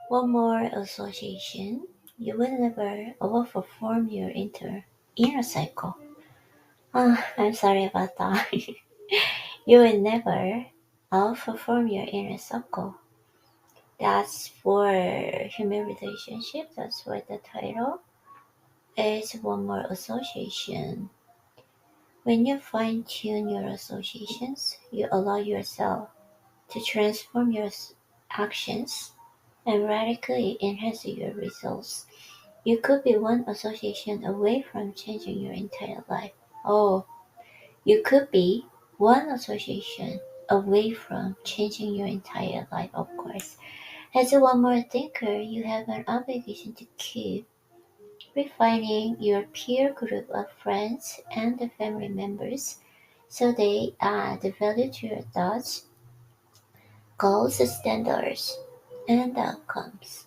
One more association. You will never overperform your inner cycle. I'm sorry about that. You will never outperform your inner circle. That's for human relationship. That's what the title is. One more association. When you fine tune your associations, you allow yourself to transform your actions and radically enhance your results. You could be one association away from changing your entire life. Oh, you could be one association away from changing your entire life, of course. As a one more thinker, you have an obligation to keep refining your peer group of friends and the family members so they add value to your thoughts, goals, standards, and outcomes.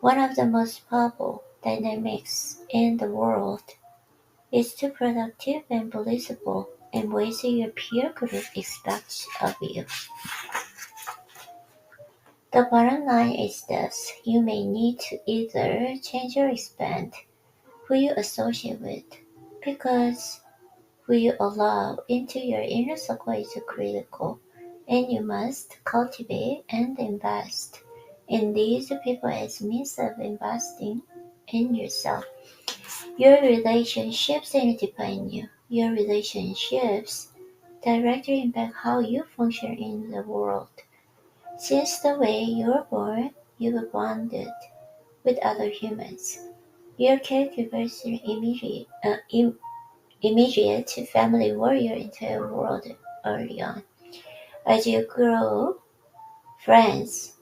One of the most powerful dynamics in the world is too productive and believable in ways your peer group expects of you. The bottom line is this: you may need to either change or expand who you associate with, because who you allow into your inner circle is critical, and you must cultivate and invest in these people as means of investing in yourself. Your relationships don't define you. Your relationships directly impact how you function in the world. Since the way you were born, you were bonded with other humans. Your caregivers are immediate family were your entire world early on. As you grow, friends,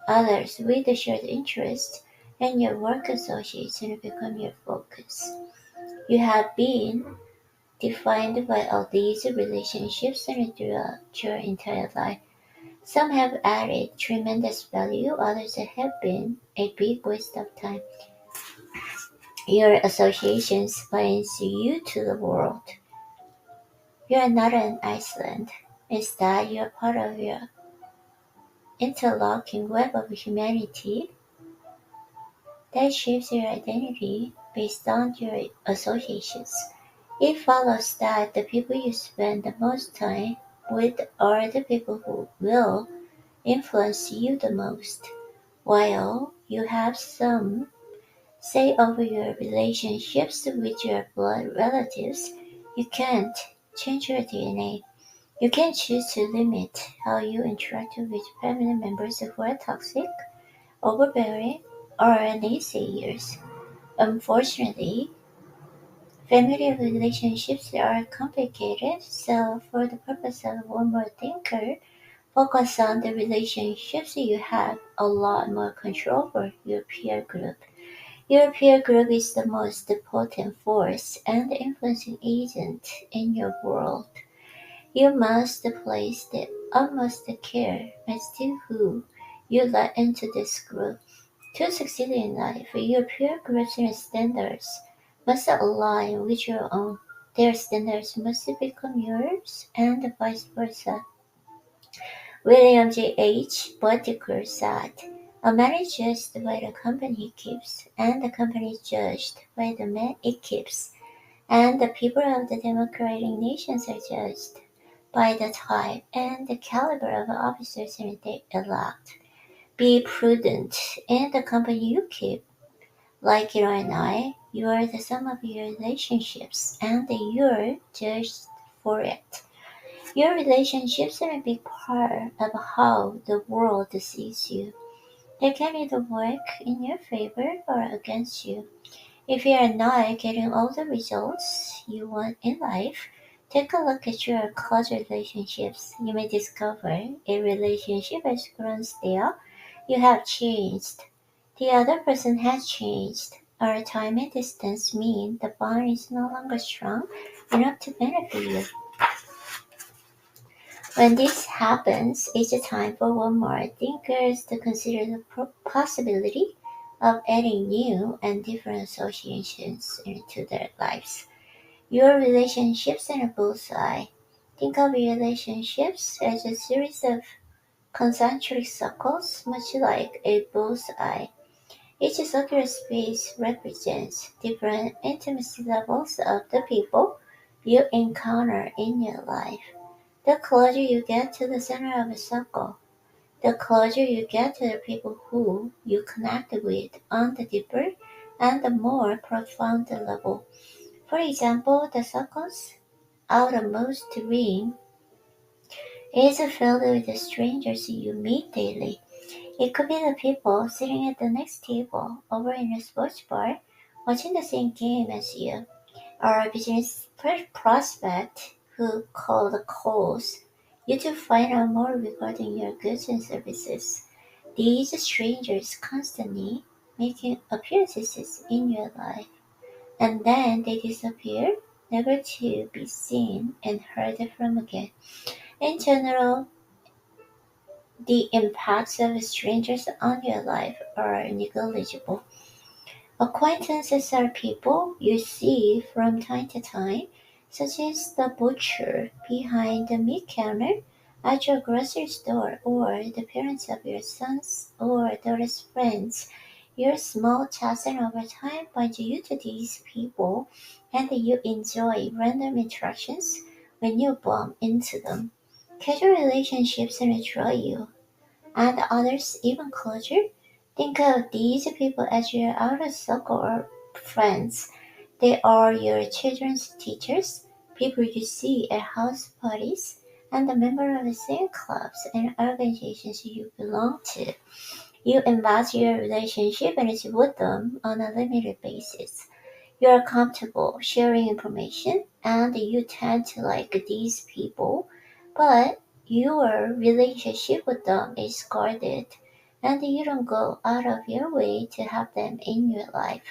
others with a shared interest, and your work associates will become your focus. You have been defined by all these relationships throughout your entire life. Some have added tremendous value, others have been a big waste of time. Your associations binds you to the world. You are not an island. Instead, you are part of your interlocking web of humanity that shapes your identity based on your associations. It follows that the people you spend the most time with are the people who will influence you the most. While you have some say over your relationships with your blood relatives, you can't change your DNA. You can choose to limit how you interact with family members who are toxic, overbearing, or naysayers. Unfortunately, family relationships are complicated, so for the purpose of one more thinker, focus on the relationships you have a lot more control over your peer group. Your peer group is the most potent force and influencing agent in your world. You must place the utmost care as to who you let into this group. To succeed in life, your peer group's standards must align with your own. Their standards must become yours, and vice versa. William J. H. Whitaker said, "A man is judged by the company he keeps, and the company is judged by the man it keeps, and the people of the democratic nations are judged by the type and the caliber of officers they elect. Be prudent in the company you keep. Like you and I, you are the sum of your relationships, and you're judged for it. Your relationships are a big part of how the world sees you. They can either work in your favor or against you. If you are not getting all the results you want in life, take a look at your causal relationships. You may discover a relationship has grown stale. You have changed. The other person has changed. Our time and distance mean the bond is no longer strong enough to benefit you. When this happens, it's a time for one more thinkers to consider the possibility of adding new and different associations into their lives. Your relationships are a bullseye. Think of your relationships as a series of concentric circles, much like a bullseye. Each circular space represents different intimacy levels of the people you encounter in your life. The closer you get to the center of a circle, the closer you get to the people who you connect with on the deeper and the more profound level. For example, the circle's outermost ring is filled with the strangers you meet daily. It could be the people sitting at the next table over in a sports bar watching the same game as you, or a business prospect who calls you to find out more regarding your goods and services. These strangers constantly making appearances in your life, and then they disappear, never to be seen and heard from again. In general, the impacts of strangers on your life are negligible. Acquaintances are people you see from time to time, such as the butcher behind the meat counter at your grocery store, or the parents of your son's or daughter's friends. Your small chats and over time bind you to these people, and you enjoy random interactions when you bump into them. Casual relationships draw you, and others even closer. Think of these people as your outer circle or friends. They are your children's teachers, people you see at house parties, and the members of the same clubs and organizations you belong to. You invest your relationship energy with them on a limited basis. You are comfortable sharing information, and you tend to like these people, but your relationship with them is guarded, and you don't go out of your way to have them in your life.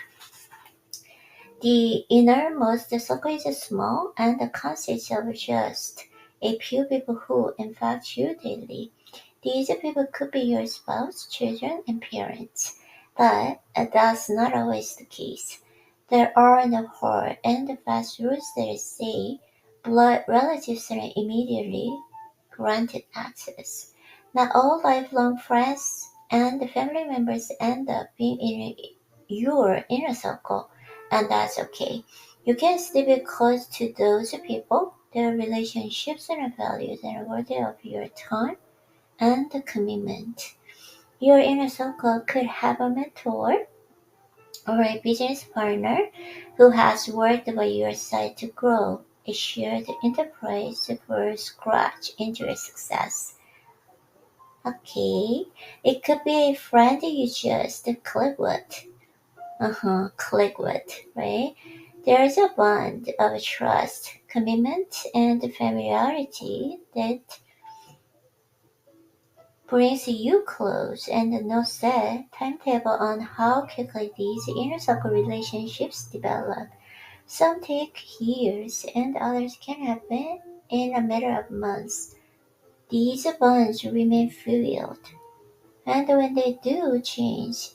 The innermost circle is small and consists of just a few people who infect you daily. These people could be your spouse, children, and parents, but that's not always the case. There are no hard and fast rules that say blood relatives are immediately granted access. Not all lifelong friends and family members end up being in your inner circle, and that's okay. You can still be close to those people. Their relationships and values are worthy of your time and commitment. Your inner circle could have a mentor or a business partner who has worked by your side to grow a shared enterprise from scratch into a success. Okay, it could be a friend you just click with. Click with, right? There's a bond of trust, commitment, and familiarity that brings you close, and no set timetable on how quickly these inner circle relationships develop. Some take years and others can happen in a matter of months. These bonds remain fluid, and when they do change,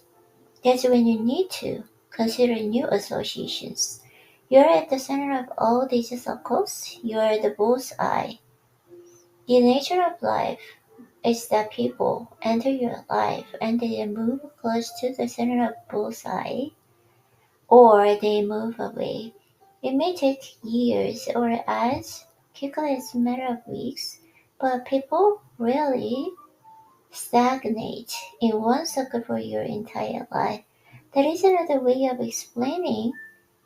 that's when you need to consider new associations. You're at the center of all these circles, you're the bullseye. The nature of life is that people enter your life and they move close to the center of bullseye, or they move away. It may take years or as quickly as a matter of weeks, but people really stagnate in one circle for your entire life. That is another way of explaining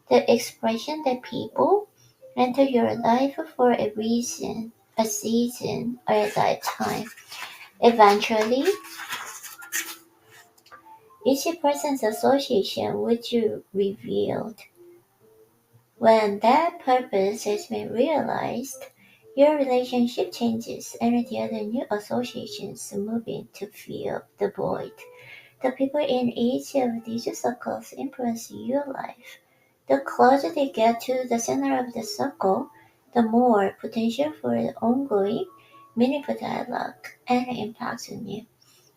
the expression that people enter your life for a reason, a season, or a lifetime. Eventually, each person's association with you revealed. When that purpose has been realized, your relationship changes and the other new associations move in to fill the void. The people in each of these circles influence your life. The closer they get to the center of the circle, the more potential for ongoing, meaningful dialogue and impact on you.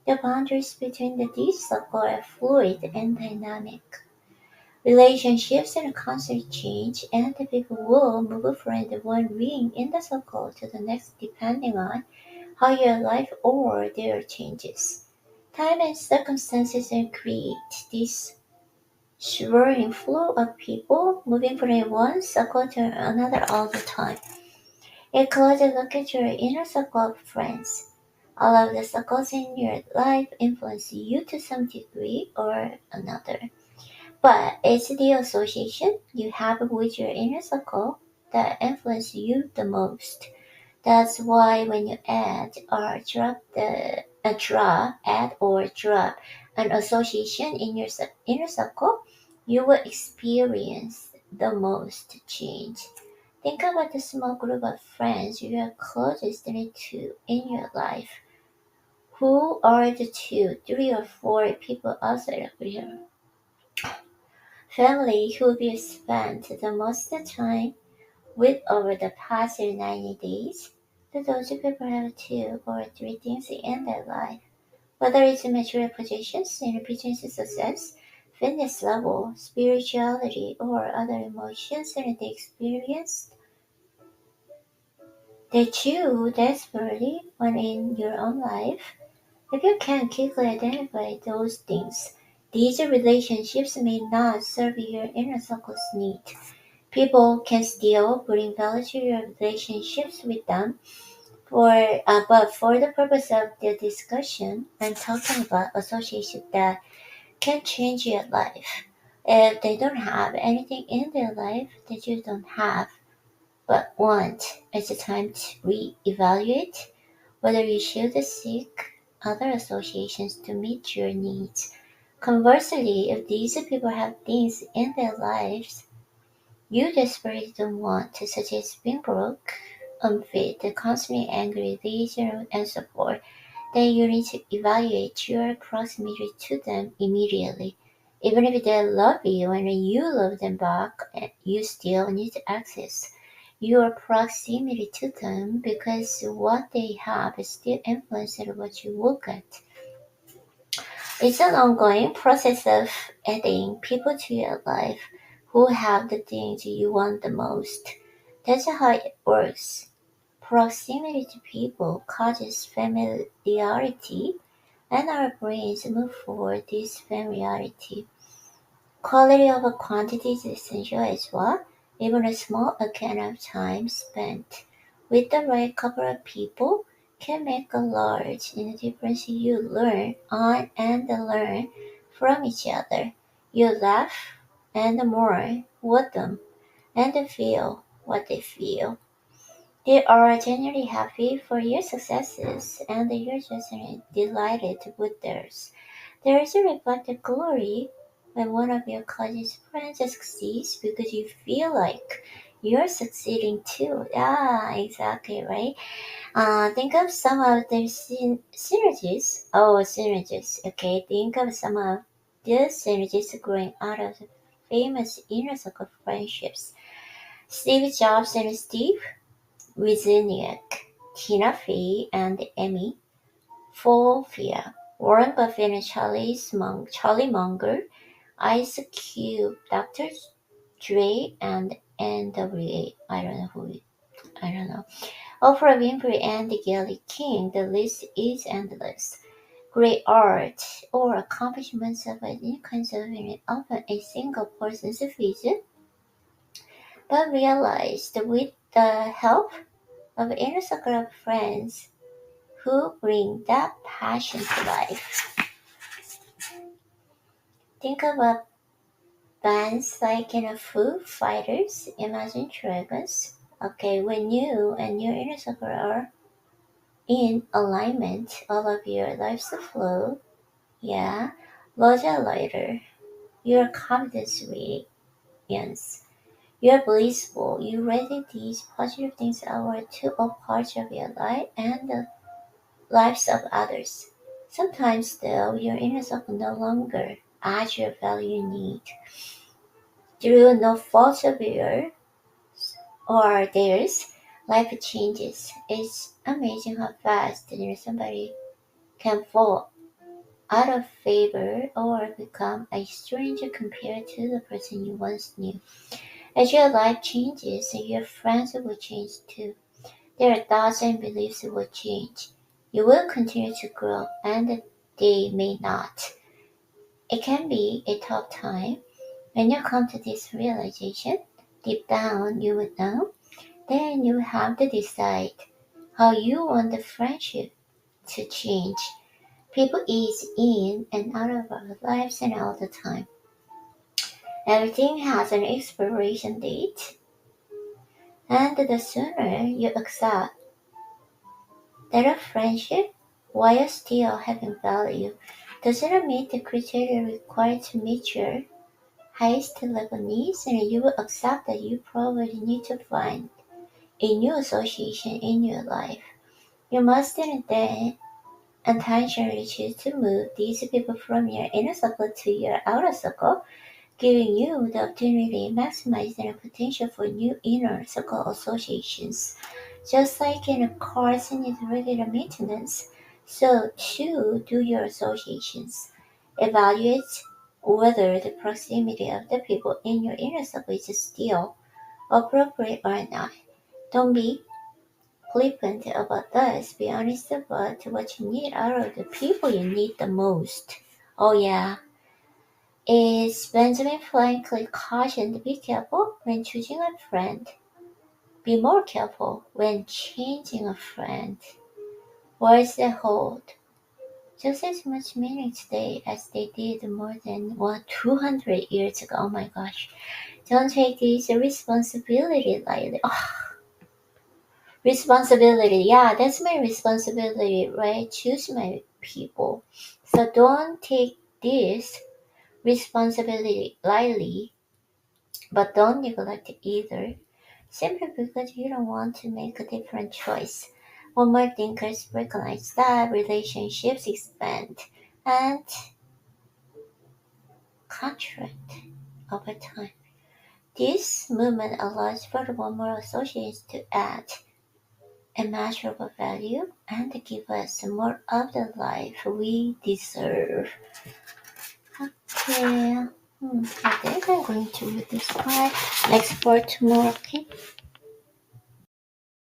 The boundaries between these circles are fluid and dynamic. Relationships and constant change, and the people will move from the one ring in the circle to the next depending on how your life or their changes. Time and circumstances create this swirling flow of people moving from one circle to another all the time. A closer look at your inner circle of friends. All of the circles in your life influence you to some degree or another. But it's the association you have with your inner circle that influences you the most. That's why when you add or drop an association in your inner circle, you will experience the most change. Think about the small group of friends you are closest to in your life. Who are the two, three, or four people outside of your family who you spent the most time with over the past 90 days? Do those people have two or three things in their life? Whether it's material possessions, business success, fitness level, spirituality, or other emotions that they experienced, that you desperately want in your own life. If you can quickly identify those things, these relationships may not serve your inner circle's need. People can still bring value to your relationships with them, but for the purpose of the discussion, I'm talking about associations that can change your life. If they don't have anything in their life that you don't have but want, it's time to re-evaluate whether you should seek other associations to meet your needs. Conversely, if these people have things in their lives you desperately don't want, such as being broke, unfit, constantly angry, lazy, and so forth, then you need to evaluate your proximity to them immediately. Even if they love you and you love them back, you still need to access your proximity to them because what they have still influences what you will get. It's an ongoing process of adding people to your life who have the things you want the most. That's how it works. Proximity to people causes familiarity, and our brains move for this familiarity. Quality over quantity is essential as well. Even a small account of time spent with the right couple of people can make a large difference. You learn on and learn from each other. You laugh and more with them and feel what they feel. They are genuinely happy for your successes and you're just delighted with theirs. There is a reflected glory when one of your closest friends succeeds because you feel like you're succeeding too. Yeah, exactly, right? Think of some of the synergies. Oh, synergies. Okay, think of some of the synergies growing out of the famous inner circle friendships. Steve Jobs and Steve Wozniak, Tina Fey and Amy Fulfia, Warren Buffett and Charlie Munger, Ice Cube, Dr. Dre, and NWA. I don't know. Oprah Winfrey and Gayle King. The list is endless. Great art or accomplishments of any kinds of often a single person's vision, but realized with the help of inner circle of friends who bring that passion to life. Think about bands like Foo Fighters, Imagine Dragons. Okay, when you and your inner circle are in alignment, all of your lives flow. Yeah, Loja lighter. Your confidence radiance. You're blissful. You radiate these positive things out to all parts of your life and the lives of others. Sometimes, though, your inner circle no longer adds your value need. Through no fault of yours or theirs, life changes. It's amazing how fast somebody can fall out of favor or become a stranger compared to the person you once knew. As your life changes, your friends will change too. Their thoughts and beliefs will change. You will continue to grow, and they may not. It can be a tough time when you come to this realization. Deep down, you would know. Then you have to decide how you want the friendship to change. People ease in and out of our lives and all the time. Everything has an expiration date, and the sooner you accept that a friendship, while still having value, doesn't meet the criteria required to meet your highest level needs, and you will accept that you probably need to find a new association in your life. You mustn't then intentionally choose to move these people from your inner circle to your outer circle, giving you the opportunity to maximize their potential for new inner circle associations. Just like in a car needs regular maintenance, so too do your associations. Evaluate whether the proximity of the people in your inner circle is still appropriate or not. Don't be flippant about this. Be honest about what you need out of the people you need the most. Oh yeah, is Benjamin Franklin cautioned, be careful when choosing a friend. Be more careful when changing a friend. Words that hold just as much meaning today as they did more than 200 years ago. Oh my gosh. Don't take this responsibility lightly. Oh, responsibility. Yeah, that's my responsibility, right? Choose my people. So don't take this responsibility lightly, but don't neglect it either, simply because you don't want to make a different choice. One more thinkers recognize that relationships expand and contract over time. This movement allows for one more associates to add immeasurable value and give us more of the life we deserve. Okay. I think I'm going to read this part. Next part tomorrow, okay?